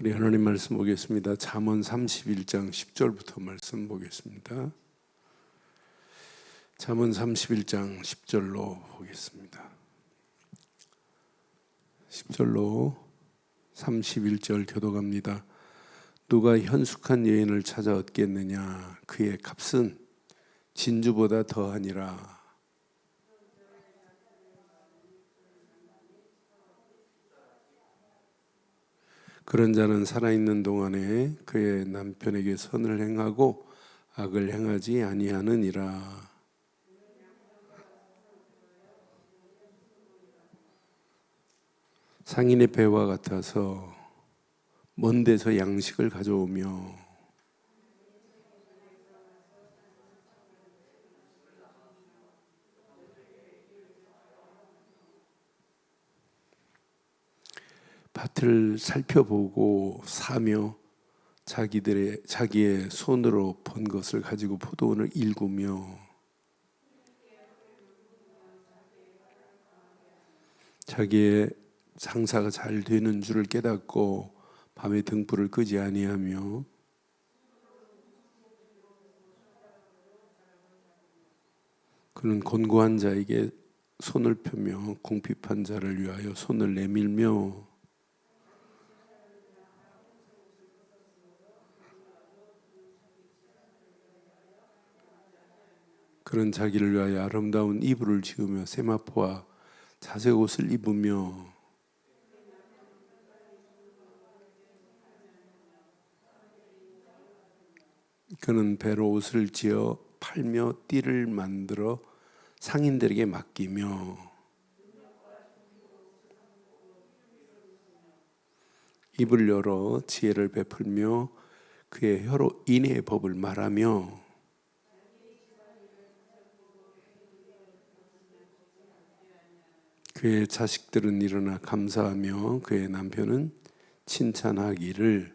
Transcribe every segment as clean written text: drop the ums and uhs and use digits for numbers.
우리 하나님 말씀 보겠습니다. 잠언 31장 10절부터 말씀 보겠습니다. 잠언 31장 10절로 보겠습니다. 10절로 31절 교독합니다. 누가 현숙한 여인을 찾아 얻겠느냐? 그의 값은 진주보다 더하니라. 그런 자는 살아있는 동안에 그의 남편에게 선을 행하고 악을 행하지 아니하느니라. 상인의 배와 같아서 먼 데서 양식을 가져오며 밭을 살펴보고 사며 자기의 손으로 번 것을 가지고 포도원을 일구며 자기의 장사가 잘 되는 줄을 깨닫고 밤에 등불을 끄지 아니하며 그는 곤고한 자에게 손을 펴며 궁핍한 자를 위하여 손을 내밀며 그는 자기를 위하여 아름다운 이불을 지으며 세마포와 자색 옷을 입으며 그는 배로 옷을 지어 팔며 띠를 만들어 상인들에게 맡기며 입을 열어 지혜를 베풀며 그의 혀로 인애의 법을 말하며 그의 자식들은 일어나 감사하며 그의 남편은 칭찬하기를.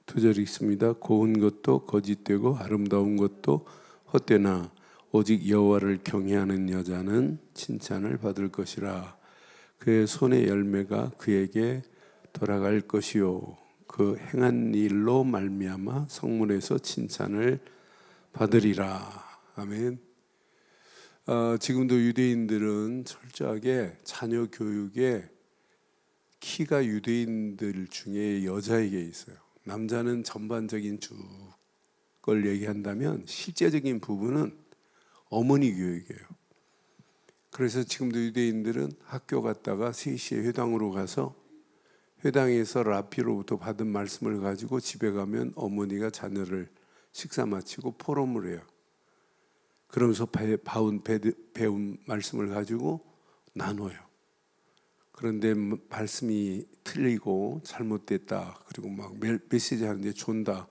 두 절 있습니다. 고운 것도 거짓되고 아름다운 것도 헛되나 오직 여호와를 경외하는 여자는 칭찬을 받을 것이라. 그의 손의 열매가 그에게 돌아갈 것이요 그 행한 일로 말미암아 성문에서 칭찬을 받으리라. 아멘. 지금도 유대인들은 철저하게 자녀 교육에 키가 유대인들 중에 여자에게 있어요. 남자는 전반적인 걸 얘기한다면 실제적인 부분은 어머니 교육이에요. 그래서 지금도 유대인들은 학교 갔다가 3시에 회당으로 가서 회당에서 라피로부터 받은 말씀을 가지고 집에 가면 어머니가 자녀를 식사 마치고 포럼을 해요. 그러면서 배운 말씀을 가지고 나눠요. 그런데 말씀이 틀리고 잘못됐다. 그리고 막 메시지 하는데 존다.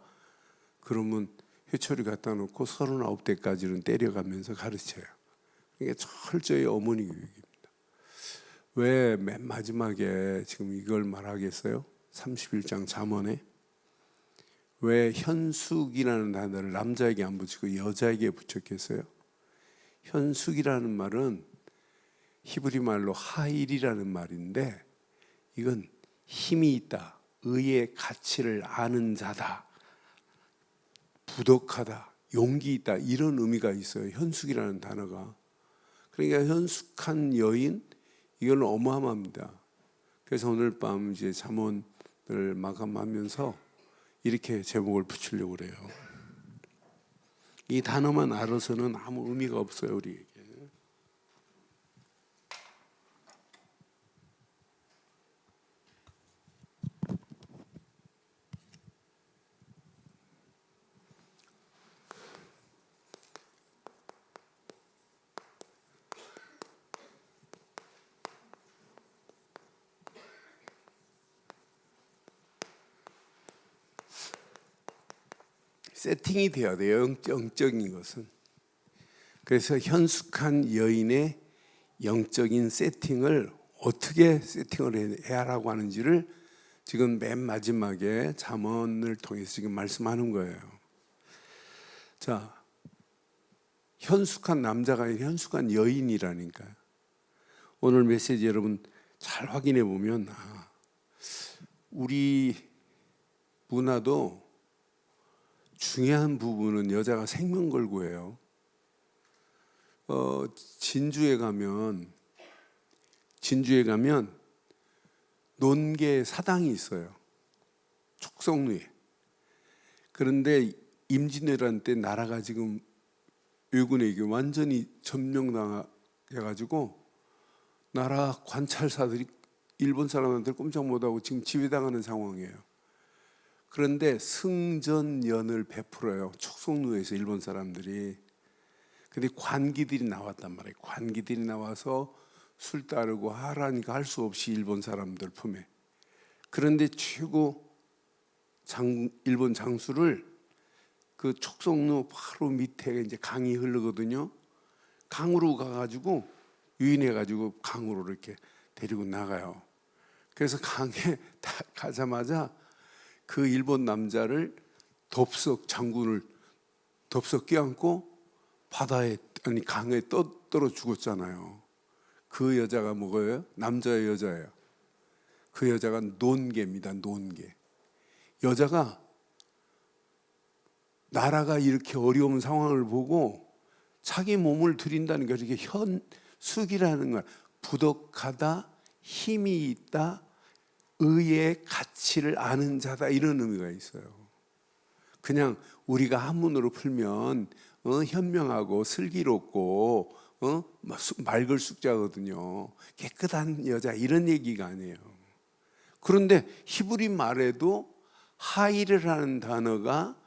그러면 회초리 갖다 놓고 39대까지는 때려가면서 가르쳐요. 이게 철저히 어머니 교육입니다. 왜 맨 마지막에 지금 이걸 말하겠어요? 31장 잠언에 왜 현숙이라는 단어를 남자에게 안 붙이고 여자에게 붙였겠어요? 현숙이라는 말은 히브리 말로 하일이라는 말인데 이건 힘이 있다, 의의 가치를 아는 자다, 부덕하다, 용기 있다 이런 의미가 있어요. 현숙이라는 단어가. 그러니까 현숙한 여인 이건 어마어마합니다. 그래서 오늘 밤 이제 잠언을 마감하면서 이렇게 제목을 붙이려고 그래요. 이 단어만 알아서는 아무 의미가 없어요, 우리에게. 세팅이 돼야 돼요. 영적인 것은. 그래서 현숙한 여인의 영적인 세팅을 어떻게 세팅을 해야 하라고 하는지를 지금 맨 마지막에 잠언을 통해서 지금 말씀하는 거예요. 자, 현숙한 남자가 아니라 현숙한 여인이라니까요. 오늘 메시지 여러분 잘 확인해 보면 우리 문화도 중요한 부분은 여자가 생명 걸고 해요. 진주에 가면 논계 사당이 있어요. 촉성루에. 그런데 임진왜란 때 나라가 지금 왜군에게 완전히 점령당해가지고 나라 관찰사들이 일본 사람한테 꼼짝 못하고 지금 지배당하는 상황이에요. 그런데 승전연을 베풀어요. 촉성루에서 일본 사람들이. 근데 관기들이 나왔단 말이에요. 관기들이 나와서 술 따르고 하라니까 할 수 없이 일본 사람들 품에. 그런데 최고 일본 장수를 그 촉성루 바로 밑에 이제 강이 흐르거든요. 강으로 가가지고 유인해가지고 강으로 이렇게 데리고 나가요. 그래서 강에 딱 가자마자 그 일본 남자를 장군을 덥석 껴안고 강에 떠들어 죽었잖아요. 그 여자가 뭐예요? 남자예요, 여자예요? 그 여자가 논개입니다. 논개. 여자가 나라가 이렇게 어려운 상황을 보고 자기 몸을 드린다는 게 이렇게 현숙이라는 거야. 부덕하다, 힘이 있다, 의의 가치를 아는 자다, 이런 의미가 있어요. 그냥 우리가 한문으로 풀면 현명하고 슬기롭고 맑을 숙자거든요. 깨끗한 여자, 이런 얘기가 아니에요. 그런데 히브리 말에도 하이르라는 단어가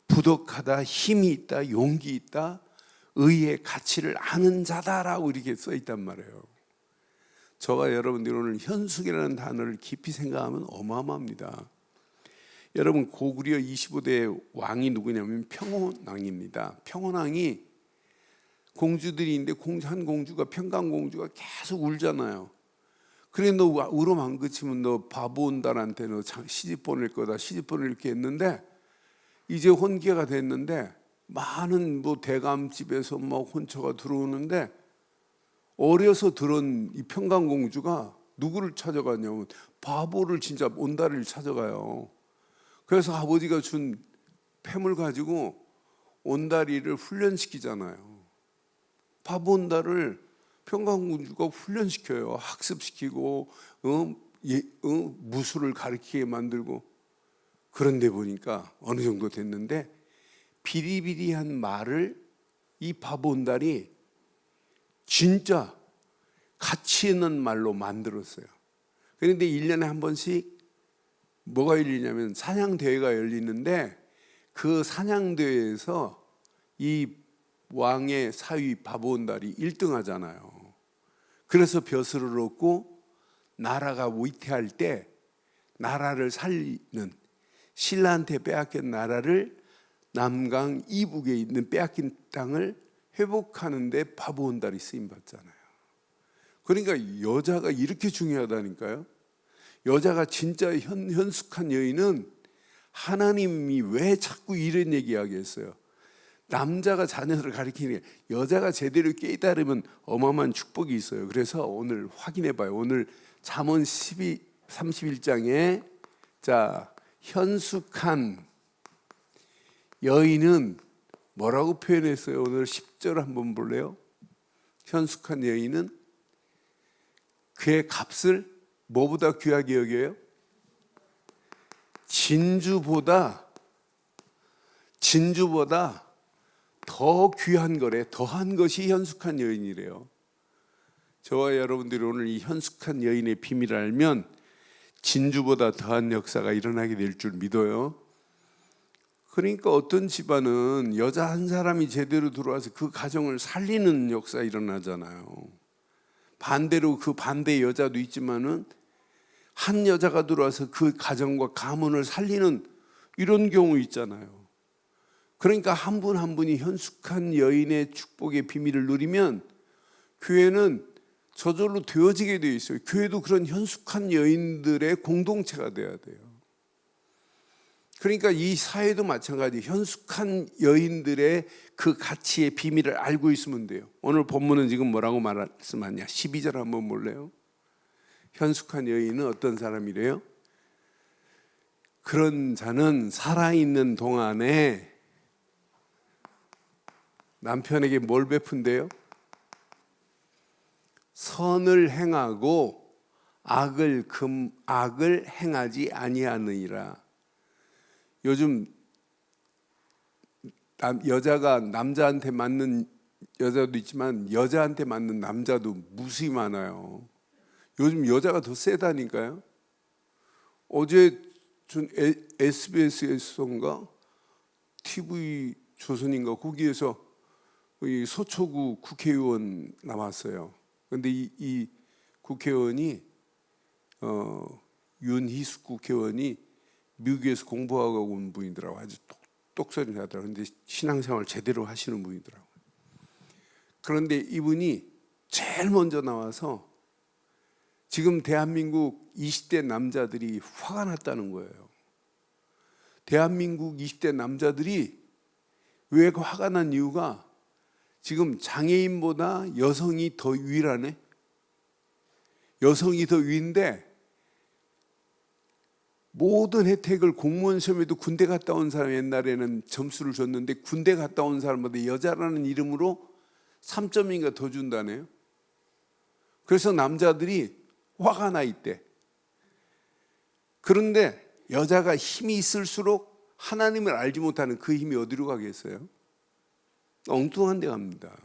부덕하다, 힘이 있다, 용기 있다, 의의 가치를 아는 자다라고 이렇게 써 있단 말이에요. 저와 여러분들이 오늘 현숙이라는 단어를 깊이 생각하면 어마어마합니다. 여러분, 고구려 25대 왕이 누구냐면 평원왕입니다. 평원왕이 공주들이 있는데 한 공주가, 평강공주가 계속 울잖아요. 그래, 너 울음 안 그치면 너 바보온달한테 너 시집 보낼 거다, 시집 보낼 이렇게 했는데, 이제 혼계가 됐는데 많은 대감집에서 혼처가 들어오는데, 어려서 들은 이 평강공주가 누구를 찾아가냐면 바보를, 진짜 온달을 찾아가요. 그래서 아버지가 준 팸을 가지고 온달이를 훈련시키잖아요. 바보 온달을 평강공주가 훈련시켜요. 학습시키고 무술을 가르치게 만들고. 그런데 보니까 어느 정도 됐는데 비리비리한 말을 이 바보 온달이 진짜 가치 있는 말로 만들었어요. 그런데 1년에 한 번씩 뭐가 열리냐면 사냥대회가 열리는데, 그 사냥대회에서 이 왕의 사위 바보온달이 1등 하잖아요. 그래서 벼슬을 얻고 나라가 위태할 때 나라를 살리는, 신라한테 빼앗긴 나라를 남강 이북에 있는 빼앗긴 땅을 회복하는데 바보온달이 쓰임받잖아요. 그러니까 여자가 이렇게 중요하다니까요. 여자가 진짜 현숙한 여인은 하나님이 왜 자꾸 이런 얘기하겠어요? 남자가 자녀를 가리키는 게, 여자가 제대로 깨달으면 어마어마한 축복이 있어요. 그래서 오늘 확인해 봐요. 오늘 잠언 31장에 현숙한 여인은 뭐라고 표현했어요? 오늘 10절 한번 볼래요? 현숙한 여인은 그의 값을 뭐보다 귀하게 여겨요? 진주보다 더 귀한 거래. 더한 것이 현숙한 여인이래요. 저와 여러분들이 오늘 이 현숙한 여인의 비밀을 알면 진주보다 더한 역사가 일어나게 될 줄 믿어요. 그러니까 어떤 집안은 여자 한 사람이 제대로 들어와서 그 가정을 살리는 역사가 일어나잖아요. 반대로 그 반대의 여자도 있지만은 한 여자가 들어와서 그 가정과 가문을 살리는 이런 경우 있잖아요. 그러니까 한 분 한 분이 현숙한 여인의 축복의 비밀을 누리면 교회는 저절로 되어지게 되어 있어요. 교회도 그런 현숙한 여인들의 공동체가 되어야 돼요. 그러니까 이 사회도 마찬가지. 현숙한 여인들의 그 가치의 비밀을 알고 있으면 돼요. 오늘 본문은 지금 뭐라고 말씀하냐? 12절 한번 볼래요? 현숙한 여인은 어떤 사람이래요? 그런 자는 살아있는 동안에 남편에게 뭘 베푼대요? 선을 행하고 악을 행하지 아니하느니라. 요즘 여자가 남자한테 맞는 여자도 있지만 여자한테 맞는 남자도 무수히 많아요. 요즘 여자가 더 세다니까요. 어제 전 SBS에서인가 TV 조선인가 거기에서 이 서초구 국회의원 나왔어요. 그런데 이 국회의원이 윤희숙 국회의원이 미국에서 공부하고 온 분이더라고요. 아주 똑소리 나더라고요. 그런데 신앙생활 제대로 하시는 분이더라고요. 그런데 이분이 제일 먼저 나와서 지금 대한민국 20대 남자들이 화가 났다는 거예요. 대한민국 20대 남자들이 왜 화가 난 이유가 지금 장애인보다 여성이 더 유일하네. 여성이 더 위인데 모든 혜택을 공무원 시험에도 군대 갔다 온 사람 옛날에는 점수를 줬는데 군대 갔다 온 사람보다 여자라는 이름으로 3점인가 더 준다네요. 그래서 남자들이 화가 나 있대. 그런데 여자가 힘이 있을수록 하나님을 알지 못하는 그 힘이 어디로 가겠어요? 엉뚱한 데 갑니다.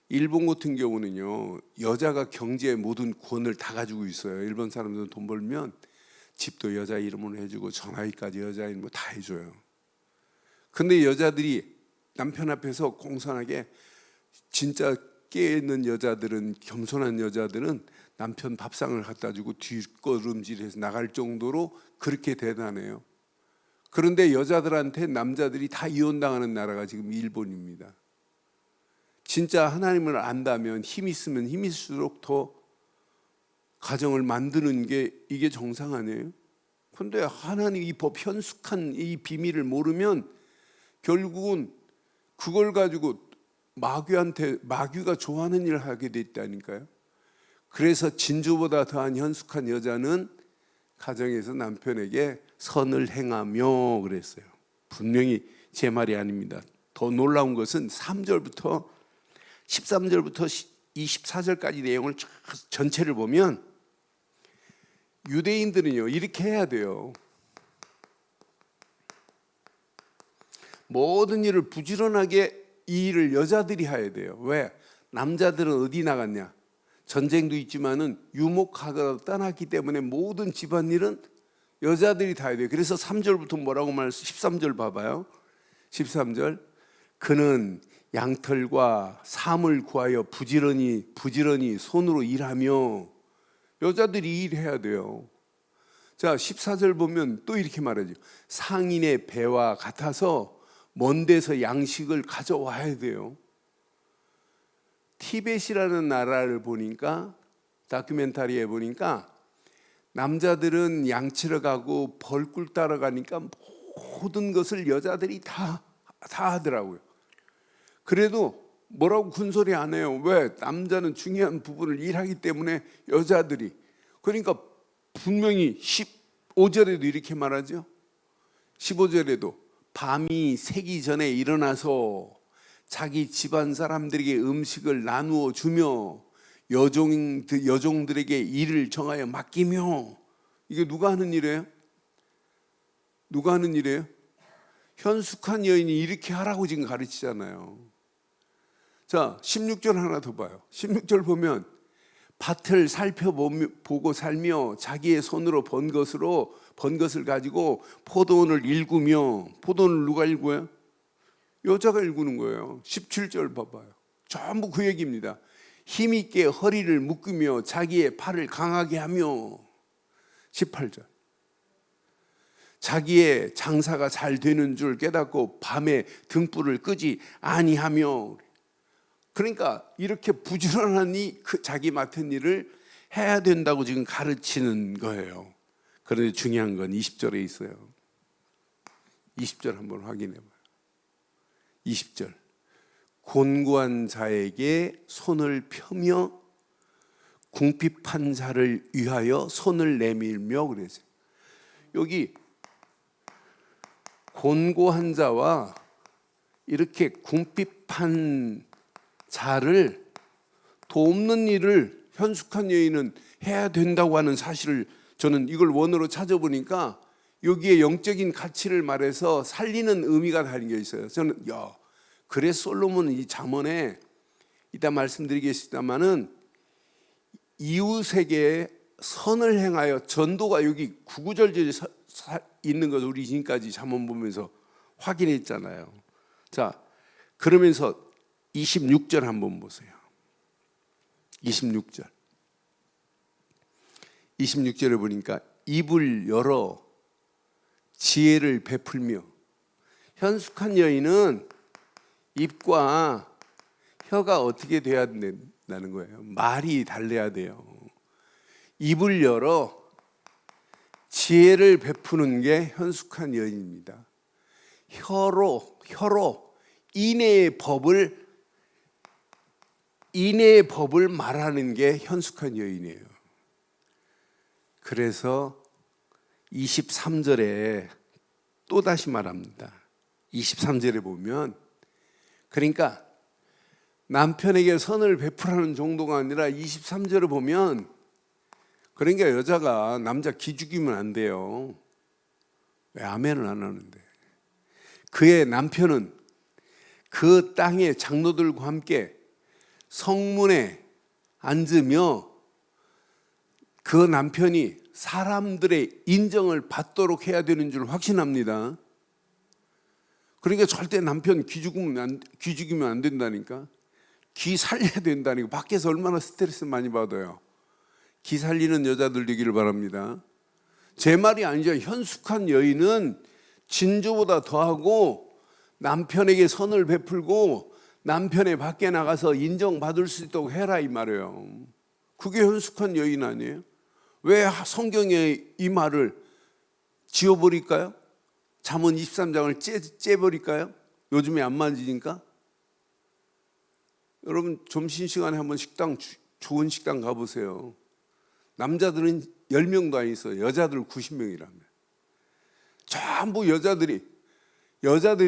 일본 같은 경우는요, 여자가 경제의 모든 권을 다 가지고 있어요. 일본 사람들은 돈 벌면 집도 여자 이름으로 해주고 전화기까지 여자 이름으로 다 해줘요. 근데 여자들이 남편 앞에서 공손하게, 진짜 깨있는 여자들은, 겸손한 여자들은 남편 밥상을 갖다 주고 뒷걸음질해서 나갈 정도로 그렇게 대단해요. 그런데 여자들한테 남자들이 다 이혼당하는 나라가 지금 일본입니다. 진짜 하나님을 안다면, 힘 있으면 힘일수록 더 가정을 만드는 게 이게 정상 아니에요? 그런데 하나님 이 법, 현숙한 이 비밀을 모르면 결국은 그걸 가지고 마귀가 좋아하는 일을 하게 돼 있다니까요. 그래서 진주보다 더한 현숙한 여자는 가정에서 남편에게 선을 행하며 그랬어요. 분명히 제 말이 아닙니다. 더 놀라운 것은 3절부터 13절부터 24절까지 내용을 전체를 보면 유대인들은요 이렇게 해야 돼요. 모든 일을 부지런하게 이 일을 여자들이 해야 돼요. 왜? 남자들은 어디 나갔냐? 전쟁도 있지만은 유목하고 떠났기 때문에 모든 집안일은 여자들이 다 해야 돼요. 그래서 3절부터 뭐라고 말했어요? 13절 봐봐요. 13절, 그는 양털과 삶을 구하여 부지런히 손으로 일하며, 여자들이 일해야 돼요. 자, 14절 보면 또 이렇게 말하죠. 상인의 배와 같아서 먼 데서 양식을 가져와야 돼요. 티벳이라는 나라를 보니까, 다큐멘터리에 보니까 남자들은 양치러 가고 벌꿀 따러 가니까 모든 것을 여자들이 다 하더라고요. 그래도 뭐라고 군소리 안 해요. 왜? 남자는 중요한 부분을 일하기 때문에 여자들이. 그러니까 분명히 15절에도 이렇게 말하죠. 15절에도 밤이 새기 전에 일어나서 자기 집안 사람들에게 음식을 나누어 주며 여종들에게 일을 정하여 맡기며. 이게 누가 하는 일이에요? 누가 하는 일이에요? 현숙한 여인이 이렇게 하라고 지금 가르치잖아요. 자, 16절 하나 더 봐요. 16절 보면 밭을 살펴보고 살며 자기의 손으로 번 것을 가지고 포도원을 일구며. 포도원을 누가 일구어요? 여자가 일구는 거예요. 17절 봐봐요. 전부 그 얘기입니다. 힘있게 허리를 묶으며 자기의 팔을 강하게 하며. 18절, 자기의 장사가 잘 되는 줄 깨닫고 밤에 등불을 끄지 아니하며. 그러니까 이렇게 부지런하니 그 자기 맡은 일을 해야 된다고 지금 가르치는 거예요. 그런데 중요한 건 20절에 있어요. 20절 한번 확인해 봐요. 20절. 곤고한 자에게 손을 펴며 궁핍한 자를 위하여 손을 내밀며 그랬어요. 여기 곤고한 자와 이렇게 궁핍한 자를 돕는 일을 현숙한 여인은 해야 된다고 하는 사실을 저는 이걸 원어로 찾아보니까 여기에 영적인 가치를 말해서 살리는 의미가 담겨 있어요. 저는 그래서 솔로몬은 이 잠언에 이따 말씀드리겠습니다마는 이웃에게 선을 행하여 전도가 여기 구구절절히 있는 것을 우리 지금까지 잠언 보면서 확인했잖아요. 자, 그러면서 26절 한번 보세요. 26절. 26절에 보니까 입을 열어 지혜를 베풀며, 현숙한 여인은 입과 혀가 어떻게 돼야 된다는 거예요. 말이 달래야 돼요. 입을 열어 지혜를 베푸는 게 현숙한 여인입니다. 혀로 인내의 법을 말하는 게 현숙한 여인이에요. 그래서 23절에 또 다시 말합니다. 23절에 보면, 그러니까 남편에게 선을 베풀라는 정도가 아니라 23절을 보면, 그러니까 여자가 남자 기죽이면 안 돼요. 왜 아멘을 안 하는데? 그의 남편은 그 땅의 장로들과 함께 성문에 앉으며 그 남편이 사람들의 인정을 받도록 해야 되는 줄 확신합니다. 그러니까 절대 남편 기죽이면 안 된다니까. 기 살려야 된다니까. 밖에서 얼마나 스트레스 많이 받아요. 기 살리는 여자들 되기를 바랍니다. 제 말이 아니죠. 현숙한 여인은 진주보다 더하고 남편에게 선을 베풀고 남편의 밖에 나가서 인정받을 수 있도록 해라 이 말이에요. 그게 현숙한 여인 아니에요? 왜 성경에 이 말을 지워버릴까요? 잠언 23장을 째버릴까요? 요즘에 안 만지니까? 여러분 점심시간에 한번 좋은 식당 가보세요. 남자들은 10명도 안 있어요. 여자들 90명이라며. 전부 여자들이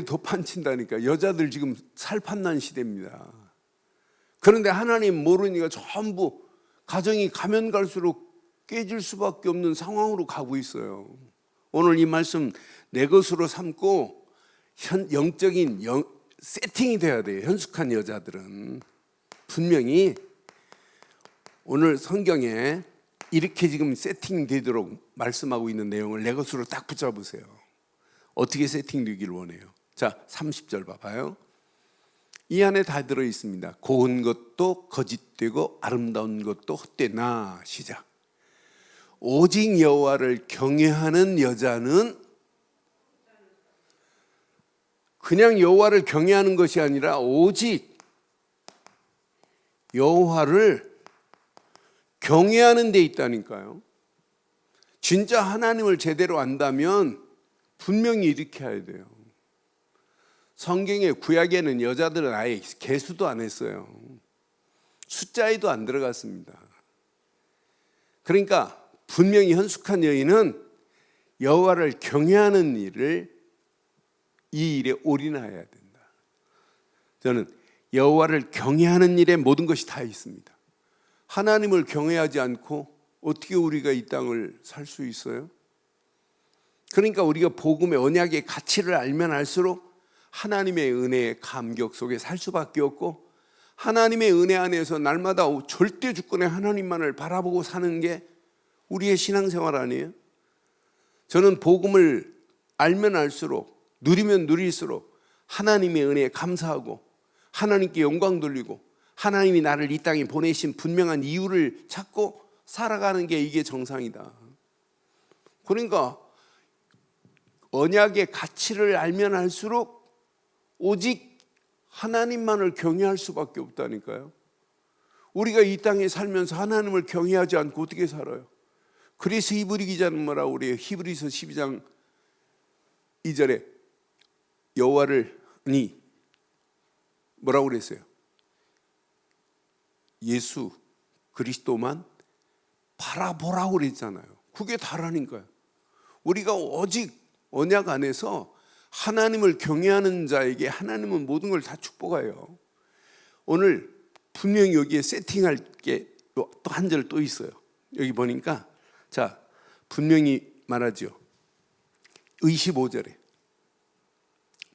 더 판친다니까. 여자들 지금 살판난 시대입니다. 그런데 하나님 모르니까 전부 가정이 가면 갈수록 깨질 수밖에 없는 상황으로 가고 있어요. 오늘 이 말씀 내 것으로 삼고 영적인 세팅이 돼야 돼요. 현숙한 여자들은 분명히 오늘 성경에 이렇게 지금 세팅되도록 말씀하고 있는 내용을 내 것으로 딱 붙잡으세요. 어떻게 세팅되길 원해요? 자, 30절 봐봐요. 이 안에 다 들어 있습니다. 고운 것도 거짓되고 아름다운 것도 헛되나. 시작. 오직 여호와를 경외하는 여자는, 그냥 여호와를 경외하는 것이 아니라 오직 여호와를 경외하는 데 있다니까요. 진짜 하나님을 제대로 안다면 분명히 이렇게 해야 돼요. 성경의 구약에는 여자들은 아예 개수도 안 했어요. 숫자에도 안 들어갔습니다. 그러니까 분명히 현숙한 여인은 여호와를 경외하는 이 일에 올인해야 된다. 저는 여호와를 경외하는 일에 모든 것이 다 있습니다. 하나님을 경외하지 않고 어떻게 우리가 이 땅을 살 수 있어요? 그러니까 우리가 복음의 언약의 가치를 알면 알수록 하나님의 은혜의 감격 속에 살 수밖에 없고, 하나님의 은혜 안에서 날마다 절대 주권의 하나님만을 바라보고 사는 게 우리의 신앙생활 아니에요? 저는 복음을 알면 알수록, 누리면 누릴수록 하나님의 은혜에 감사하고 하나님께 영광 돌리고 하나님이 나를 이 땅에 보내신 분명한 이유를 찾고 살아가는 게 이게 정상이다. 그러니까 언약의 가치를 알면 알수록 오직 하나님만을 경외할 수밖에 없다니까요. 우리가 이 땅에 살면서 하나님을 경외하지 않고 어떻게 살아요? 그래서 히브리 기자는 뭐라고 그래요? 히브리서 12장 2절에 여호와를 뭐라고 그랬어요? 예수 그리스도만 바라보라고 그랬잖아요. 그게 다라니까요. 우리가 오직 언약 안에서 하나님을 경외하는 자에게 하나님은 모든 걸 다 축복해요. 오늘 분명히 여기에 세팅할 게 또 한 절 또 있어요. 여기 보니까 자 분명히 말하죠. 25절에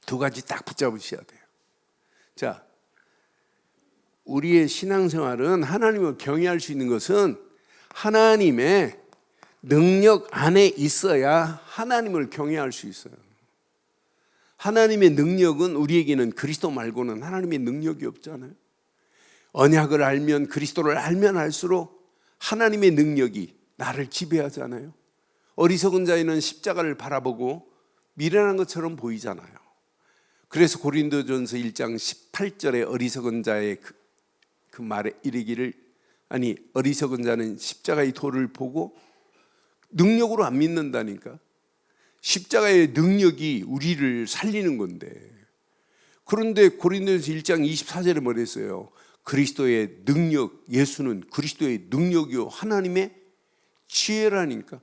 두 가지 딱 붙잡으셔야 돼요. 자, 우리의 신앙생활은 하나님을 경외할 수 있는 것은 하나님의 능력 안에 있어야 하나님을 경외할 수 있어요. 하나님의 능력은 우리에게는 그리스도 말고는 하나님의 능력이 없잖아요. 언약을 알면 그리스도를 알면 알수록 하나님의 능력이 나를 지배하잖아요. 어리석은 자에는 십자가를 바라보고 미련한 것처럼 보이잖아요. 그래서 고린도전서 1장 18절에 어리석은 자의 그 말에 이르기를 어리석은 자는 십자가의 도를 보고 능력으로 안 믿는다니까. 십자가의 능력이 우리를 살리는 건데. 그런데 고린도전서 1장 24절에 뭐랬어요? 그리스도의 능력, 예수는 그리스도의 능력이요 하나님의 지혜라니까.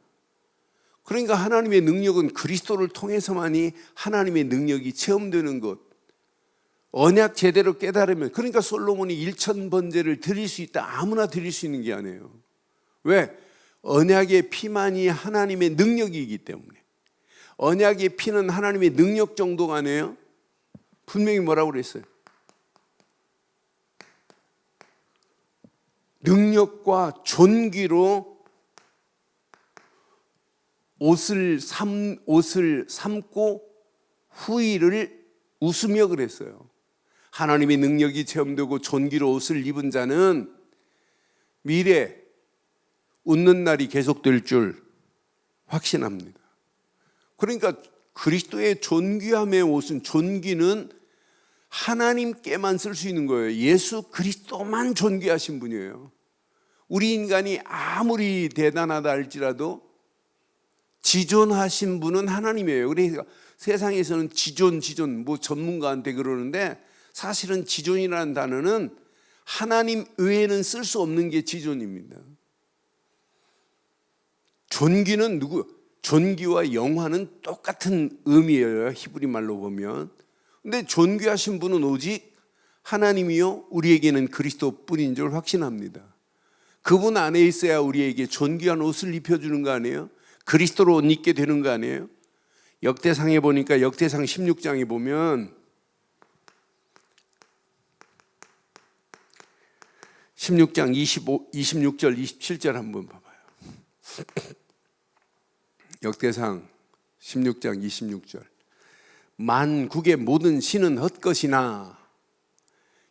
그러니까 하나님의 능력은 그리스도를 통해서만이 하나님의 능력이 체험되는 것. 언약 제대로 깨달으면, 그러니까 솔로몬이 1000번제를 드릴 수 있다. 아무나 드릴 수 있는 게 아니에요. 왜? 언약의 피만이 하나님의 능력이기 때문에. 언약의 피는 하나님의 능력 정도가 아니에요. 분명히 뭐라고 그랬어요? 능력과 존귀로 옷을 삼고 후의를 웃으며 그랬어요. 하나님의 능력이 체험되고 존귀로 옷을 입은 자는 미래 웃는 날이 계속될 줄 확신합니다. 그러니까 그리스도의 존귀함의 옷은, 존귀는 하나님께만 쓸 수 있는 거예요. 예수 그리스도만 존귀하신 분이에요. 우리 인간이 아무리 대단하다 할지라도 지존하신 분은 하나님이에요. 그래서 세상에서는 지존 뭐 전문가한테 그러는데, 사실은 지존이라는 단어는 하나님 외에는 쓸 수 없는 게 지존입니다. 존귀는 존귀와 영화는 똑같은 의미예요. 히브리 말로 보면. 근데 존귀하신 분은 오직 하나님이요 우리에게는 그리스도뿐인 줄 확신합니다. 그분 안에 있어야 우리에게 존귀한 옷을 입혀주는 거 아니에요? 그리스도로 옷 입게 되는 거 아니에요? 역대상에 보니까 역대상 16장에 보면 16장 26절 27절 한번 봐봐요. 역대상 16장 26절. 만국의 모든 신은 헛것이나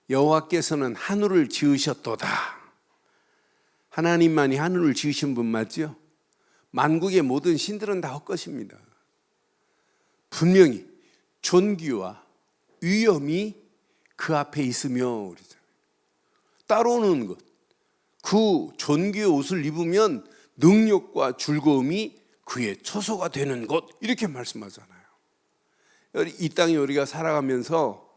여호와께서는 하늘을 지으셨도다. 하나님만이 하늘을 지으신 분 맞죠? 만국의 모든 신들은 다 헛것입니다. 분명히 존귀와 위엄이 그 앞에 있으며 따라오는 것, 그 존귀의 옷을 입으면 능력과 즐거움이 그의 처소가 되는 것, 이렇게 말씀하잖아요. 이 땅에 우리가 살아가면서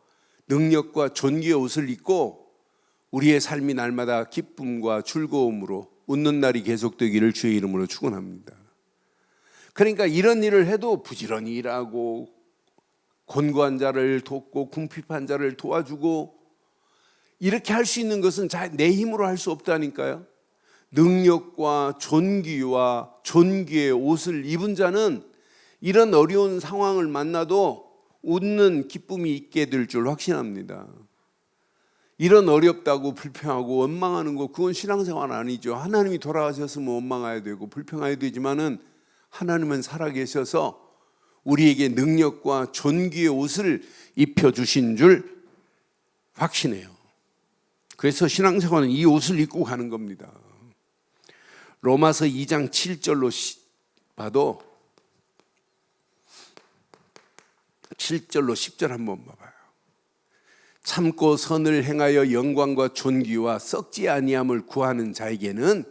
능력과 존귀의 옷을 입고 우리의 삶이 날마다 기쁨과 즐거움으로 웃는 날이 계속되기를 주의 이름으로 축원합니다. 그러니까 이런 일을 해도 부지런히 일하고 곤고한 자를 돕고 궁핍한 자를 도와주고 이렇게 할 수 있는 것은 내 힘으로 할 수 없다니까요. 능력과 존귀와 존귀의 옷을 입은 자는 이런 어려운 상황을 만나도 웃는 기쁨이 있게 될 줄 확신합니다. 이런 어렵다고 불평하고 원망하는 거, 그건 신앙생활 아니죠. 하나님이 돌아가셨으면 원망해야 되고 불평해야 되지만은 하나님은 살아계셔서 우리에게 능력과 존귀의 옷을 입혀주신 줄 확신해요. 그래서 신앙생활은 이 옷을 입고 가는 겁니다. 로마서 2장 7절로 봐도 7절로 10절 한번 봐봐요. 참고 선을 행하여 영광과 존귀와 썩지 아니함을 구하는 자에게는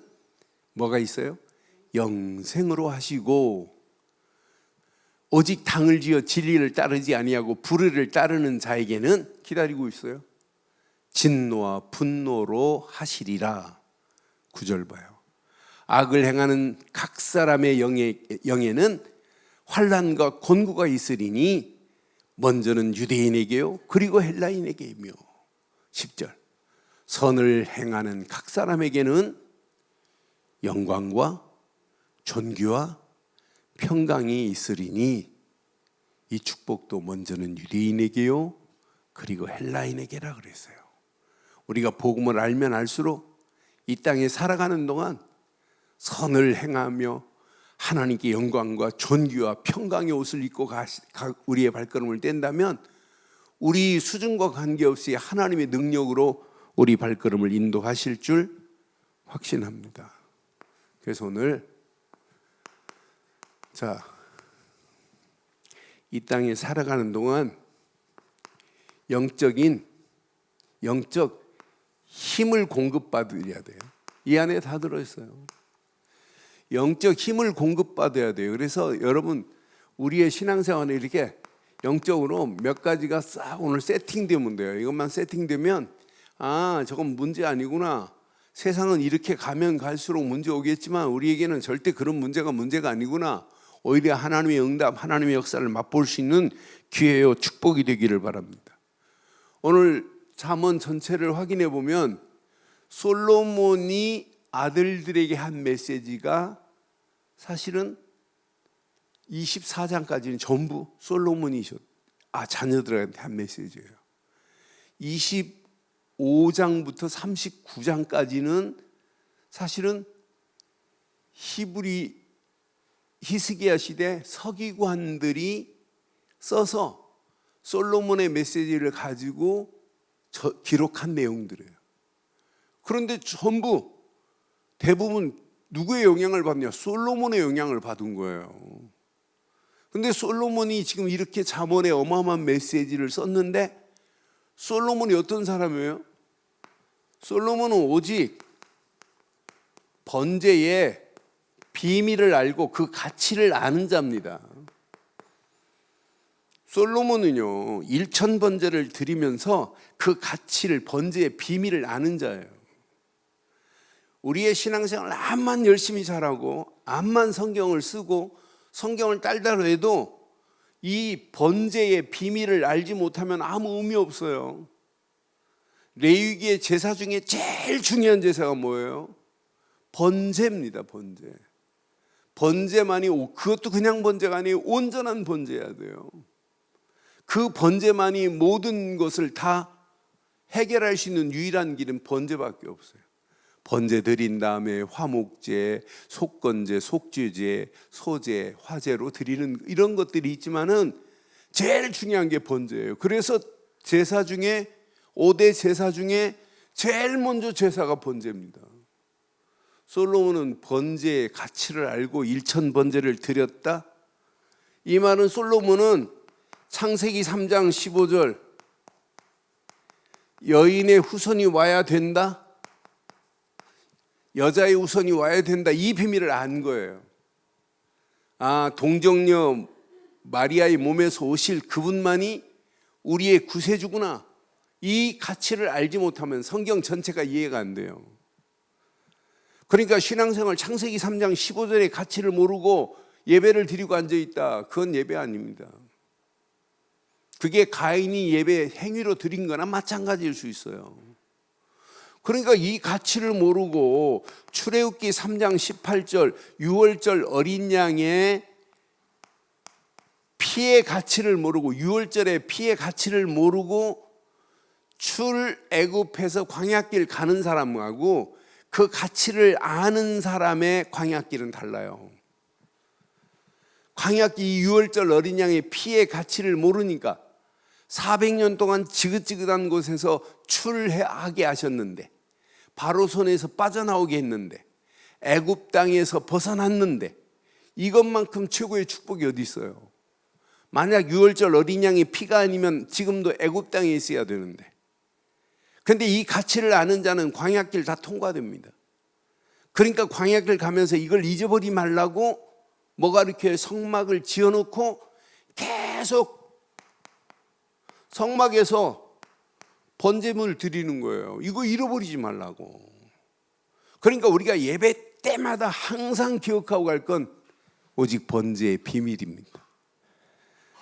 뭐가 있어요? 영생으로 하시고, 오직 당을 지어 진리를 따르지 아니하고 불의를 따르는 자에게는 기다리고 있어요. 진노와 분노로 하시리라. 9절 봐요. 악을 행하는 각 사람의 영에는 환난과 곤고가 있으리니 먼저는 유대인에게요 그리고 헬라인에게이며. 10절. 선을 행하는 각 사람에게는 영광과 존귀와 평강이 있으리니 이 축복도 먼저는 유대인에게요 그리고 헬라인에게라 그랬어요. 우리가 복음을 알면 알수록 이 땅에 살아가는 동안 선을 행하며 하나님께 영광과 존귀와 평강의 옷을 입고 우리의 발걸음을 뗀다면 우리 수준과 관계없이 하나님의 능력으로 우리 발걸음을 인도하실 줄 확신합니다. 그래서 오늘 이 땅에 살아가는 동안 영적 힘을 공급받아야 돼요. 이 안에 다 들어있어요. 영적 힘을 공급받아야 돼요. 그래서 여러분 우리의 신앙생활에 이렇게 영적으로 몇 가지가 싹 오늘 세팅되면 돼요. 이것만 세팅되면 저건 문제 아니구나. 세상은 이렇게 가면 갈수록 문제 오겠지만 우리에게는 절대 그런 문제가 아니구나. 오히려 하나님의 응답, 하나님의 역사를 맛볼 수 있는 기회요 축복이 되기를 바랍니다. 오늘 잠언 전체를 확인해 보면 솔로몬이 아들들에게 한 메시지가 사실은 24장까지는 전부 솔로몬이 자녀들한테 한 메시지예요. 25장부터 39장까지는 사실은 히스기야 시대 서기관들이 써서 솔로몬의 메시지를 가지고 기록한 내용들이에요. 그런데 전부 대부분 누구의 영향을 받냐? 솔로몬의 영향을 받은 거예요. 근데 솔로몬이 지금 이렇게 잠언에 어마어마한 메시지를 썼는데 솔로몬이 어떤 사람이에요? 솔로몬은 오직 번제의 비밀을 알고 그 가치를 아는 자입니다. 솔로몬은요 1000번제를 드리면서 그 가치를, 번제의 비밀을 아는 자예요. 우리의 신앙생활을 암만 열심히 잘하고 암만 성경을 쓰고 성경을 딸다로 해도 이 번제의 비밀을 알지 못하면 아무 의미 없어요. 레위기의 제사 중에 제일 중요한 제사가 뭐예요? 번제입니다. 번제만이, 그것도 그냥 번제가 아니에요. 온전한 번제여야 돼요. 그 번제만이 모든 것을 다 해결할 수 있는 유일한 길은 번제밖에 없어요. 번제 드린 다음에 화목제, 속건제, 속죄제, 소제, 화제로 드리는 이런 것들이 있지만은 제일 중요한 게 번제예요. 그래서 제사 중에 5대 제사 중에 제일 먼저 제사가 번제입니다. 솔로몬은 번제의 가치를 알고 1000번제를 드렸다. 이 말은 솔로몬은 창세기 3장 15절 여인의 후손이 와야 된다, 여자의 후손이 와야 된다, 이 비밀을 안 거예요. 동정녀 마리아의 몸에서 오실 그분만이 우리의 구세주구나. 이 가치를 알지 못하면 성경 전체가 이해가 안 돼요. 그러니까 신앙생활 창세기 3장 15절의 가치를 모르고 예배를 드리고 앉아있다, 그건 예배 아닙니다. 그게 가인이 예배 행위로 드린 거나 마찬가지일 수 있어요. 그러니까 이 가치를 모르고 출애굽기 3장 18절 유월절 어린 양의 피의 가치를 모르고, 유월절의 피의 가치를 모르고 출애굽해서 광야길 가는 사람하고 그 가치를 아는 사람의 광야길은 달라요. 광야길 유월절 어린 양의 피의 가치를 모르니까 400년 동안 지긋지긋한 곳에서 출애하게 하셨는데, 바로 손에서 빠져나오게 했는데, 애굽 땅에서 벗어났는데, 이것만큼 최고의 축복이 어디 있어요? 만약 유월절 어린 양의 피가 아니면 지금도 애굽 땅에 있어야 되는데, 근데 이 가치를 아는 자는 광야길 다 통과됩니다. 그러니까 광야길 가면서 이걸 잊어버리지 말라고 뭐가 이렇게 성막을 지어놓고 계속 성막에서 번제물 드리는 거예요. 이거 잃어버리지 말라고. 그러니까 우리가 예배 때마다 항상 기억하고 갈 건 오직 번제의 비밀입니다.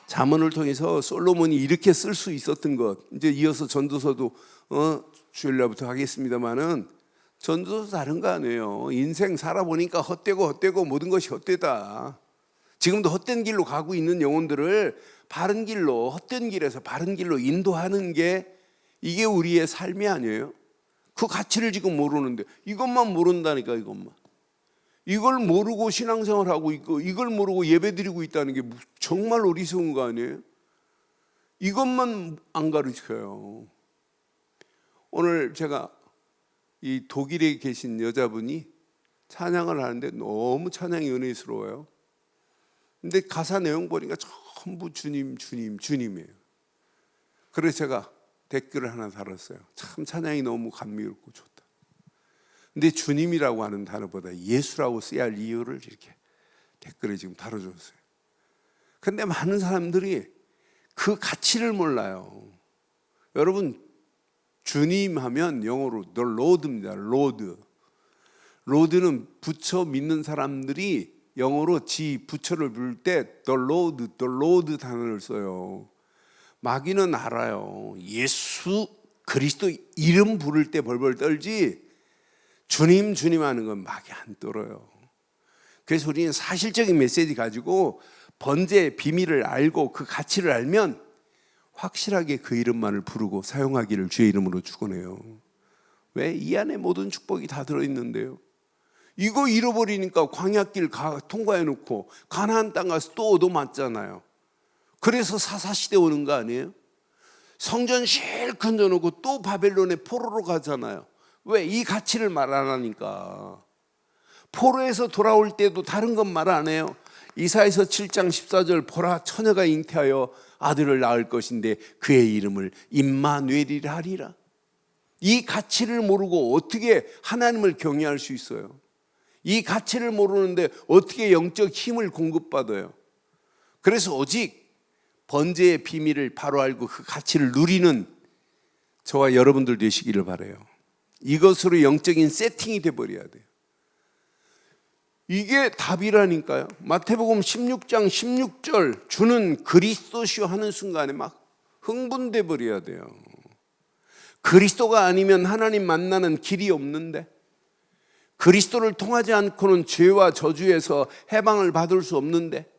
잠언을 통해서 솔로몬이 이렇게 쓸 수 있었던 것, 이제 이어서 전도서도 주일날부터 하겠습니다만은 전도서 다른 거 아니에요. 인생 살아보니까 헛되고 모든 것이 헛되다. 지금도 헛된 길로 가고 있는 영혼들을 바른 길로, 헛된 길에서 바른 길로 인도하는 게 이게 우리의 삶이 아니에요. 그 가치를 지금 모르는데 이것만 모른다니까. 이걸 모르고 신앙생활하고 있고 이걸 모르고 예배드리고 있다는 게 정말 어리석은 거 아니에요? 이것만 안 가르쳐요. 오늘 제가 이 독일에 계신 여자분이 찬양을 하는데 너무 찬양이 은혜스러워요. 근데 가사 내용 보니까 전부 주님이에요. 그래서 제가 댓글을 하나 달았어요. 참 찬양이 너무 감미롭고 좋다. 근데 주님이라고 하는 단어보다 예수라고 써야 할 이유를 이렇게 댓글에 지금 다뤄줬어요. 근데 많은 사람들이 그 가치를 몰라요. 여러분, 주님 하면 영어로 the Lord입니다. 로드는 부처 믿는 사람들이 영어로 지 부처를 부를 때 the Lord 단어를 써요. 마귀는 알아요. 예수 그리스도 이름 부를 때 벌벌 떨지 주님 하는 건 마귀 안 떨어요. 그래서 우리는 사실적인 메시지 가지고 번제의 비밀을 알고 그 가치를 알면 확실하게 그 이름만을 부르고 사용하기를 주의 이름으로 축원해요. 왜? 이 안에 모든 축복이 다 들어있는데요. 이거 잃어버리니까 광야길 통과해놓고 가나안 땅 가서 또 얻어맞잖아요. 그래서 사사시대 오는 거 아니에요? 성전 실컷 넣어놓고 또 바벨론의 포로로 가잖아요. 왜? 이 가치를 말 안 하니까. 포로에서 돌아올 때도 다른 건 말 안 해요. 이사야서 7장 14절 보라 처녀가 잉태하여 아들을 낳을 것인데 그의 이름을 임마누엘이라 하리라. 이 가치를 모르고 어떻게 하나님을 경외할 수 있어요? 이 가치를 모르는데 어떻게 영적 힘을 공급받아요? 그래서 오직 번제의 비밀을 바로 알고 그 가치를 누리는 저와 여러분들 되시기를 바라요. 이것으로 영적인 세팅이 돼버려야 돼요. 이게 답이라니까요. 마태복음 16장 16절 주는 그리스도시요 하는 순간에 막 흥분돼 버려야 돼요. 그리스도가 아니면 하나님 만나는 길이 없는데, 그리스도를 통하지 않고는 죄와 저주에서 해방을 받을 수 없는데,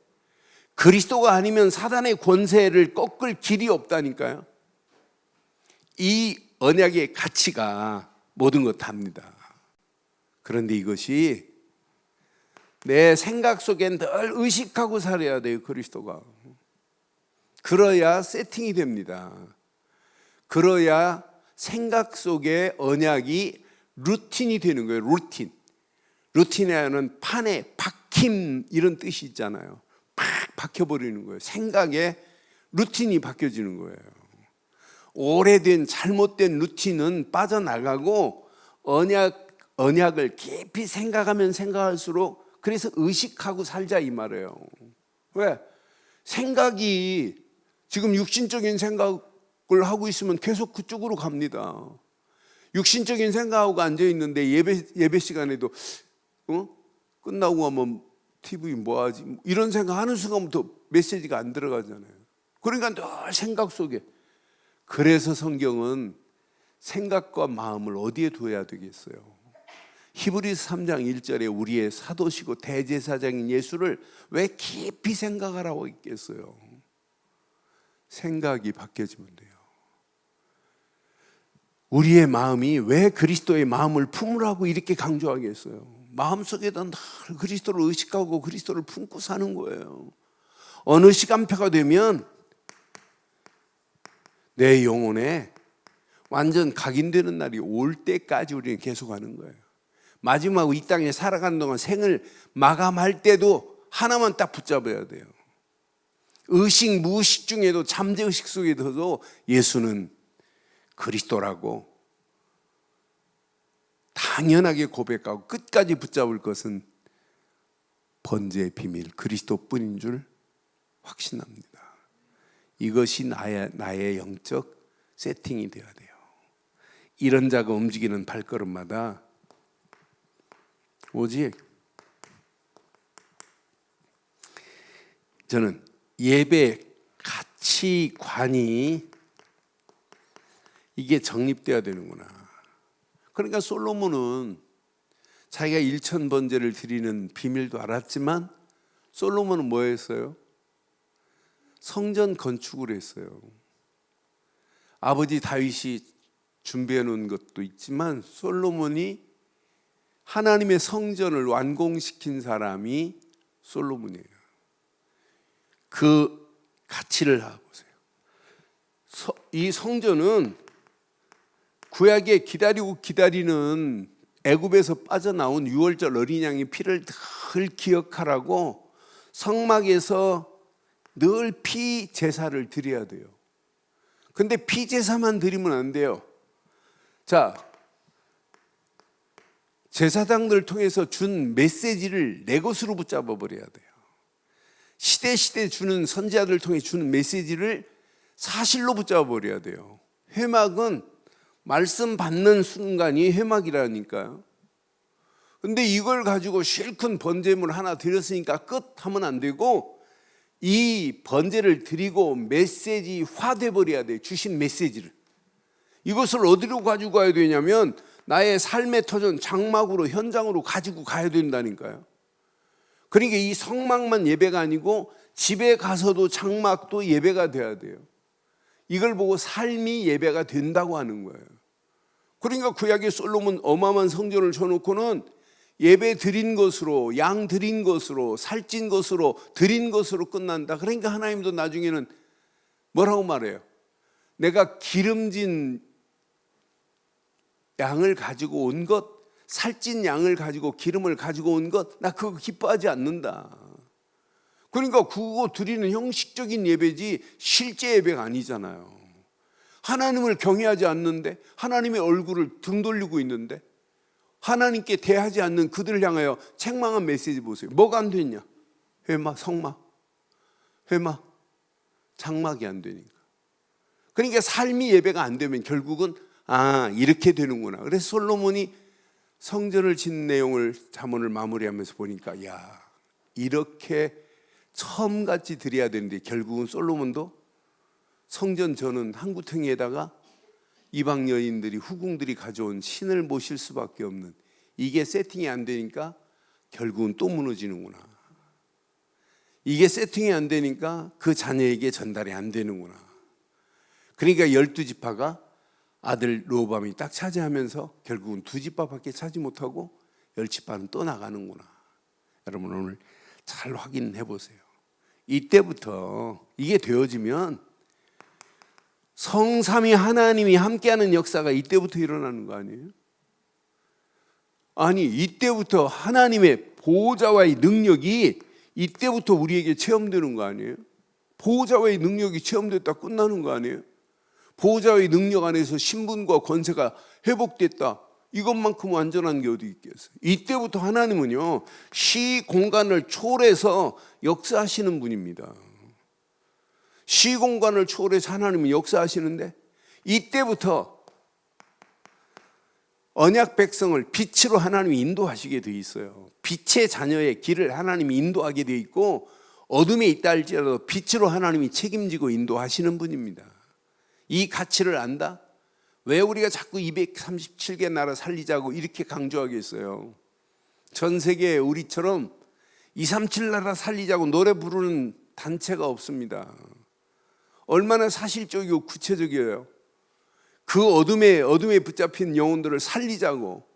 그리스도가 아니면 사단의 권세를 꺾을 길이 없다니까요. 이 언약의 가치가 모든 것 답니다. 그런데 이것이 내 생각 속엔 늘 의식하고 살아야 돼요. 그리스도가. 그래야 세팅이 됩니다. 그래야 생각 속에 언약이 루틴이 되는 거예요. 루틴에는 판에 박힘 이런 뜻이 있잖아요. 팍 박혀버리는 거예요. 생각에 루틴이 바뀌어지는 거예요. 오래된 잘못된 루틴은 빠져나가고 언약을 깊이 생각하면 생각할수록 그래서 의식하고 살자 이 말이에요. 왜? 생각이 지금 육신적인 생각을 하고 있으면 계속 그쪽으로 갑니다. 육신적인 생각하고 앉아있는데 예배 시간에도 끝나고 하면 TV 뭐하지? 이런 생각하는 순간부터 메시지가 안 들어가잖아요. 그러니까 늘 생각 속에. 그래서 성경은 생각과 마음을 어디에 둬야 되겠어요? 히브리서 3장 1절에 우리의 사도시고 대제사장인 예수를 왜 깊이 생각하라고 있겠어요? 생각이 바뀌어지면 돼요. 우리의 마음이 왜 그리스도의 마음을 품으라고 이렇게 강조하겠어요? 마음속에다 늘 그리스도를 의식하고 그리스도를 품고 사는 거예요. 어느 시간표가 되면 내 영혼에 완전 각인되는 날이 올 때까지 우리는 계속하는 거예요. 마지막으로 이 땅에 살아가는 동안 생을 마감할 때도 하나만 딱 붙잡아야 돼요. 의식 무의식 중에도 잠재의식 속에서도 예수는 그리스도라고 당연하게 고백하고 끝까지 붙잡을 것은 번제의 비밀 그리스도뿐인 줄 확신합니다. 이것이 나의 영적 세팅이 되어야 돼요. 이런 자가 움직이는 발걸음마다 오직 저는 예배 가치관이 이게 정립돼야 되는구나. 그러니까 솔로몬은 자기가 1000번제를 드리는 비밀도 알았지만 솔로몬은 뭐 했어요? 성전 건축을 했어요. 아버지 다윗이 준비해 놓은 것도 있지만 솔로몬이 하나님의 성전을 완공시킨 사람이 솔로몬이에요. 그 가치를 보세요. 이 성전은 구약에 기다리는 애굽에서 빠져나온 유월절 어린 양의 피를 늘 기억하라고 성막에서 늘 피 제사를 드려야 돼요. 근데 피 제사만 드리면 안 돼요. 자, 제사장들 통해서 준 메시지를 내 것으로 붙잡아 버려야 돼요. 시대 주는 선지자들 통해 주는 메시지를 사실로 붙잡아 버려야 돼요. 회막은 말씀 받는 순간이 회막이라니까요. 근데 이걸 가지고 실컷 번제물 하나 드렸으니까 끝 하면 안 되고 이 번제를 드리고 메시지화 돼 버려야 돼요. 주신 메시지를. 이것을 어디로 가지고 가야 되냐면 나의 삶의 터전 장막으로 현장으로 가지고 가야 된다니까요. 그러니까 이 성막만 예배가 아니고 집에 가서도 장막도 예배가 돼야 돼요. 이걸 보고 삶이 예배가 된다고 하는 거예요. 그러니까 구약의 솔로몬 어마어마한 성전을 쳐놓고는 예배 드린 것으로, 양 드린 것으로, 살찐 것으로, 드린 것으로 끝난다. 그러니까 하나님도 나중에는 뭐라고 말해요? 내가 기름진 양을 가지고 온 것, 살찐 양을 가지고 기름을 가지고 온 것, 나 그거 기뻐하지 않는다. 그러니까 그거 드리는 형식적인 예배지 실제 예배가 아니잖아요. 하나님을 경외하지 않는데, 하나님의 얼굴을 등 돌리고 있는데, 하나님께 대하지 않는 그들을 향하여 책망한 메시지 보세요. 뭐가 안 됐냐? 회막, 성막, 회막, 장막이 안 되니까. 그러니까 삶이 예배가 안 되면 결국은 이렇게 되는구나. 그래서 솔로몬이 성전을 짓는 내용을 잠언을 마무리하면서 보니까 이렇게 처음같이 드려야 되는데 결국은 솔로몬도 성전 저는 한 구덩이에다가 이방 여인들이 후궁들이 가져온 신을 모실 수밖에 없는, 이게 세팅이 안 되니까 결국은 또 무너지는구나. 이게 세팅이 안 되니까 그 자녀에게 전달이 안 되는구나. 그러니까 12지파가 아들 르호보암이 딱 차지하면서 결국은 2지파밖에 차지 못하고 10지파는 또 나가는구나. 여러분 오늘 잘 확인해 보세요. 이때부터 이게 되어지면 성삼위 하나님이 함께하는 역사가 이때부터 일어나는 거 아니에요? 아니 이때부터 하나님의 보호자와의 능력이 이때부터 우리에게 체험되는 거 아니에요? 보호자와의 능력이 체험됐다 끝나는 거 아니에요? 보호자의 능력 안에서 신분과 권세가 회복됐다. 이것만큼 완전한 게 어디 있겠어요? 이때부터 하나님은요, 시 공간을 초월해서 역사하시는 분입니다. 시 공간을 초월해서 하나님은 역사하시는데 이때부터 언약 백성을 빛으로 하나님이 인도하시게 돼 있어요. 빛의 자녀의 길을 하나님이 인도하게 돼 있고 어둠에 있다 할지라도 빛으로 하나님이 책임지고 인도하시는 분입니다. 이 가치를 안다? 왜 우리가 자꾸 237개 나라 살리자고 이렇게 강조하겠어요? 전 세계에 우리처럼 237 나라 살리자고 노래 부르는 단체가 없습니다. 얼마나 사실적이고 구체적이에요. 그 어둠에 붙잡힌 영혼들을 살리자고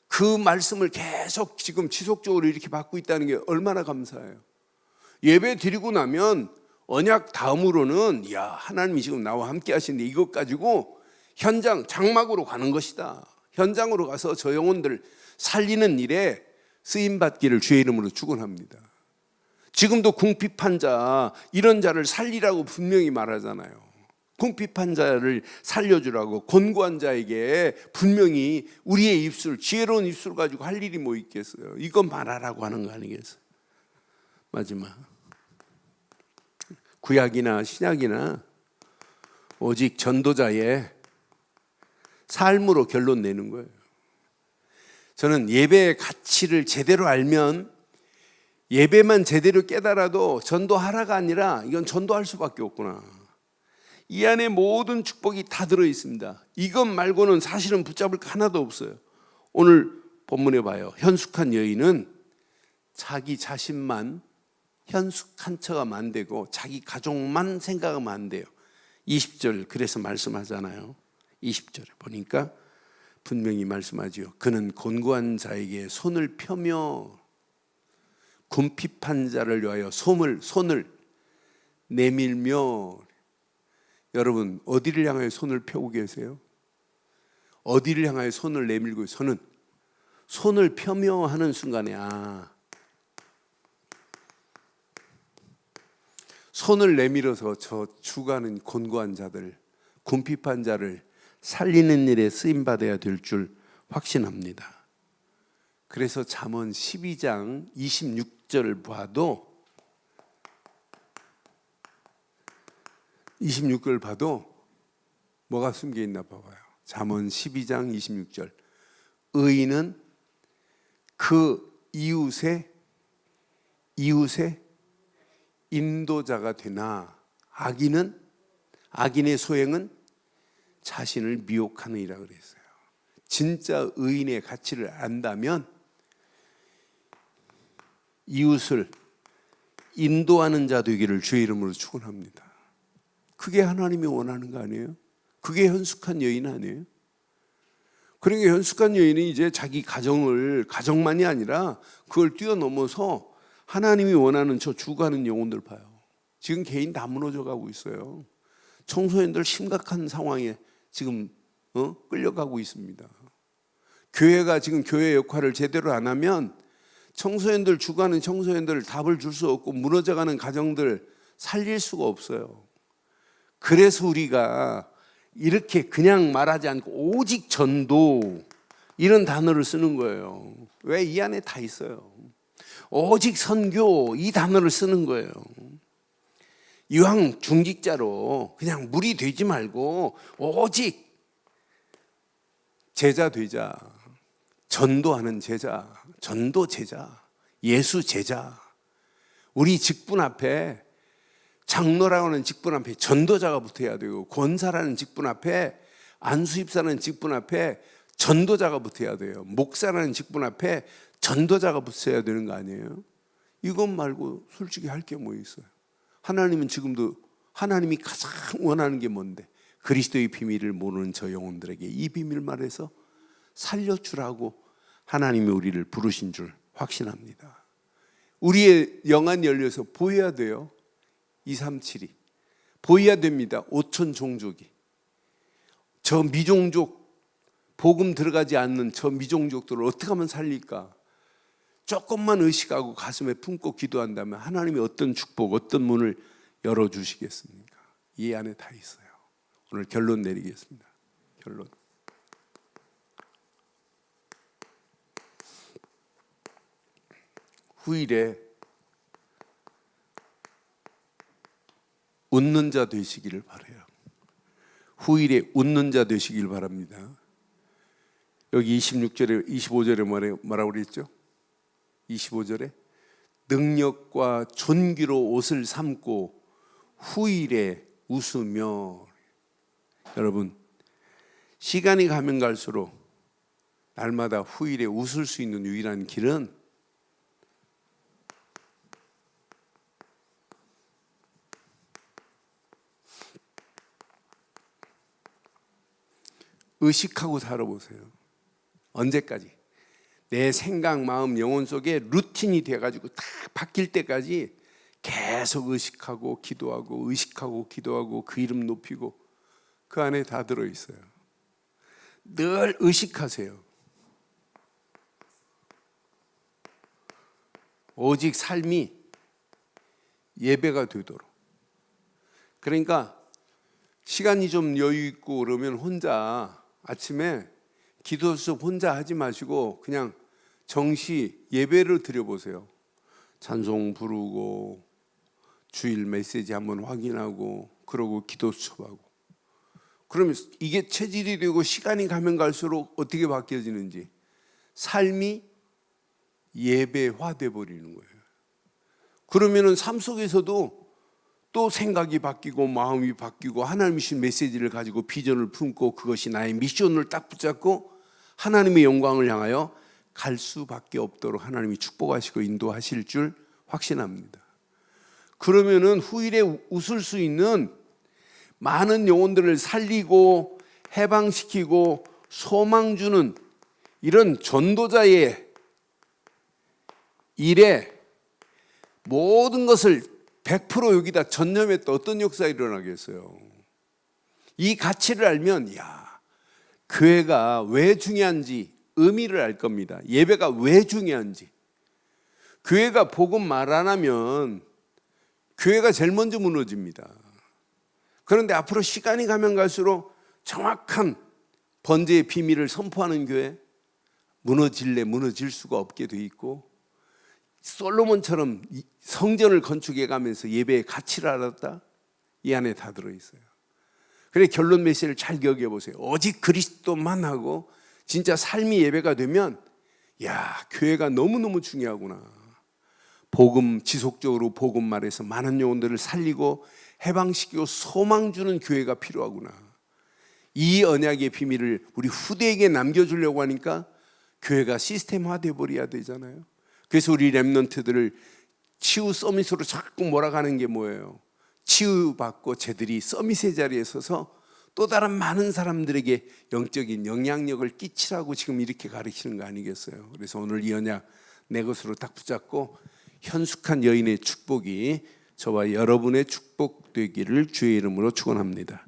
그 말씀을 계속 지금 지속적으로 이렇게 받고 있다는 게 얼마나 감사해요. 예배 드리고 나면 언약 다음으로는 하나님이 지금 나와 함께 하시는데 이것 가지고 현장 장막으로 가는 것이다. 현장으로 가서 저 영혼들 살리는 일에 쓰임받기를 주의 이름으로 축원합니다. 지금도 궁핍한 자 이런 자를 살리라고 분명히 말하잖아요. 궁핍한 자를 살려주라고 권고한 자에게 분명히 우리의 입술, 지혜로운 입술 가지고 할 일이 뭐 있겠어요? 이거 말하라고 하는 거 아니겠어요? 마지막 구약이나 신약이나 오직 전도자의 삶으로 결론 내는 거예요. 저는 예배의 가치를 제대로 알면 예배만 제대로 깨달아도 전도하라가 아니라 이건 전도할 수밖에 없구나. 이 안에 모든 축복이 다 들어있습니다. 이것 말고는 사실은 붙잡을 거 하나도 없어요. 오늘 본문에 봐요. 현숙한 여인은 자기 자신만 현숙한 척하면 안 되고 자기 가족만 생각하면 안 돼요. 20절 그래서 말씀하잖아요. 20절에 보니까 분명히 말씀하지요. 그는 곤고한 자에게 손을 펴며 궁핍한 자를 위하여 손을 내밀며. 여러분 어디를 향하여 손을 펴고 계세요? 어디를 향하여 손을 내밀고 저는 손을 펴며 하는 순간에 손을 내밀어서 저 죽어가는 곤고한 자들, 궁핍한 자를 살리는 일에 쓰임받아야 될 줄 확신합니다. 그래서 잠언 12장 26절을 봐도 26절 봐도 뭐가 숨겨있나 봐봐요. 잠언 12장 26절 의인은 그 이웃의 인도자가 되나 악인의 소행은 자신을 미혹하느니라 그랬어요. 진짜 의인의 가치를 안다면 이웃을 인도하는 자 되기를 주의 이름으로 축원합니다. 그게 하나님이 원하는 거 아니에요? 그게 현숙한 여인 아니에요? 그러니까 현숙한 여인이 이제 자기 가정만이 아니라 그걸 뛰어넘어서 하나님이 원하는 저 죽어가는 영혼들 봐요. 지금 개인 다 무너져 가고 있어요. 청소년들 심각한 상황에 지금 끌려가고 있습니다. 교회가 지금 교회 역할을 제대로 안 하면 청소년들 죽어가는 청소년들 답을 줄 수 없고 무너져가는 가정들 살릴 수가 없어요. 그래서 우리가 이렇게 그냥 말하지 않고 오직 전도 이런 단어를 쓰는 거예요. 왜? 이 안에 다 있어요. 오직 선교 이 단어를 쓰는 거예요. 이왕 중직자로 그냥 무리 되지 말고 오직 제자 되자. 전도하는 제자, 전도 제자, 예수 제자. 우리 직분 앞에 장로라고 하는 직분 앞에 전도자가 붙어야 되고 권사라는 직분 앞에 안수입사라는 직분 앞에 전도자가 붙어야 돼요. 목사라는 직분 앞에 전도자가 붙어야 되는 거 아니에요? 이것 말고 솔직히 할 게 뭐 있어요? 하나님은 지금도 하나님이 가장 원하는 게 뭔데? 그리스도의 비밀을 모르는 저 영혼들에게 이 비밀 말해서 살려주라고 하나님이 우리를 부르신 줄 확신합니다. 우리의 영안 열려서 보여야 돼요. 237이 보여야 됩니다. 5천 종족이 저 미종족 복음 들어가지 않는 저 미종족들을 어떻게 하면 살릴까? 조금만 의식하고 가슴에 품고 기도한다면 하나님이 어떤 축복, 어떤 문을 열어주시겠습니까? 이 안에 다 있어요. 오늘 결론 내리겠습니다. 결론. 후일에 웃는 자 되시기를 바라요. 후일에 웃는 자 되시길 바랍니다. 여기 26절에 25절에 뭐라고 그랬죠? 25절에 능력과 존귀로 옷을 삼고 후일에 웃으며. 여러분 시간이 가면 갈수록 날마다 후일에 웃을 수 있는 유일한 길은 의식하고 살아보세요. 언제까지? 내 생각, 마음, 영혼 속에 루틴이 돼가지고 다 바뀔 때까지 계속 의식하고 기도하고 의식하고 기도하고 그 이름 높이고 그 안에 다 들어있어요. 늘 의식하세요. 오직 삶이 예배가 되도록. 그러니까 시간이 좀 여유 있고 그러면 혼자 아침에 기도 수업 혼자 하지 마시고 그냥 정시 예배를 드려보세요. 찬송 부르고 주일 메시지 한번 확인하고 그러고 기도 수업하고. 그러면 이게 체질이 되고 시간이 가면 갈수록 어떻게 바뀌어지는지 삶이 예배화돼 버리는 거예요. 그러면은 삶 속에서도 또 생각이 바뀌고 마음이 바뀌고 하나님이 주신 메시지를 가지고 비전을 품고 그것이 나의 미션을 딱 붙잡고 하나님의 영광을 향하여 갈 수밖에 없도록 하나님이 축복하시고 인도하실 줄 확신합니다. 그러면은 후일에 웃을 수 있는 많은 영혼들을 살리고 해방시키고 소망 주는 이런 전도자의 일에 모든 것을 100% 여기다 전념했다. 어떤 역사가 일어나겠어요? 이 가치를 알면 교회가 왜 중요한지 의미를 알 겁니다. 예배가 왜 중요한지. 교회가 복음 말 안 하면 교회가 제일 먼저 무너집니다. 그런데 앞으로 시간이 가면 갈수록 정확한 번제의 비밀을 선포하는 교회, 무너질 수가 없게 돼 있고, 솔로몬처럼 성전을 건축해 가면서 예배의 가치를 알았다. 이 안에 다 들어있어요. 그래 결론 메시지를 잘 기억해 보세요. 오직 그리스도만 하고 진짜 삶이 예배가 되면 교회가 너무너무 중요하구나. 복음 지속적으로 복음 말해서 많은 영혼들을 살리고 해방시키고 소망 주는 교회가 필요하구나. 이 언약의 비밀을 우리 후대에게 남겨주려고 하니까 교회가 시스템화돼 버려야 되잖아요. 그래서 우리 렘넌트들을 치유 서밋으로 자꾸 몰아가는 게 뭐예요? 치유받고 쟤들이 서밋의 자리에 서서 또 다른 많은 사람들에게 영적인 영향력을 끼치라고 지금 이렇게 가르치는 거 아니겠어요? 그래서 오늘 이 언약 내 것으로 딱 붙잡고 현숙한 여인의 축복이 저와 여러분의 축복되기를 주의 이름으로 축원합니다.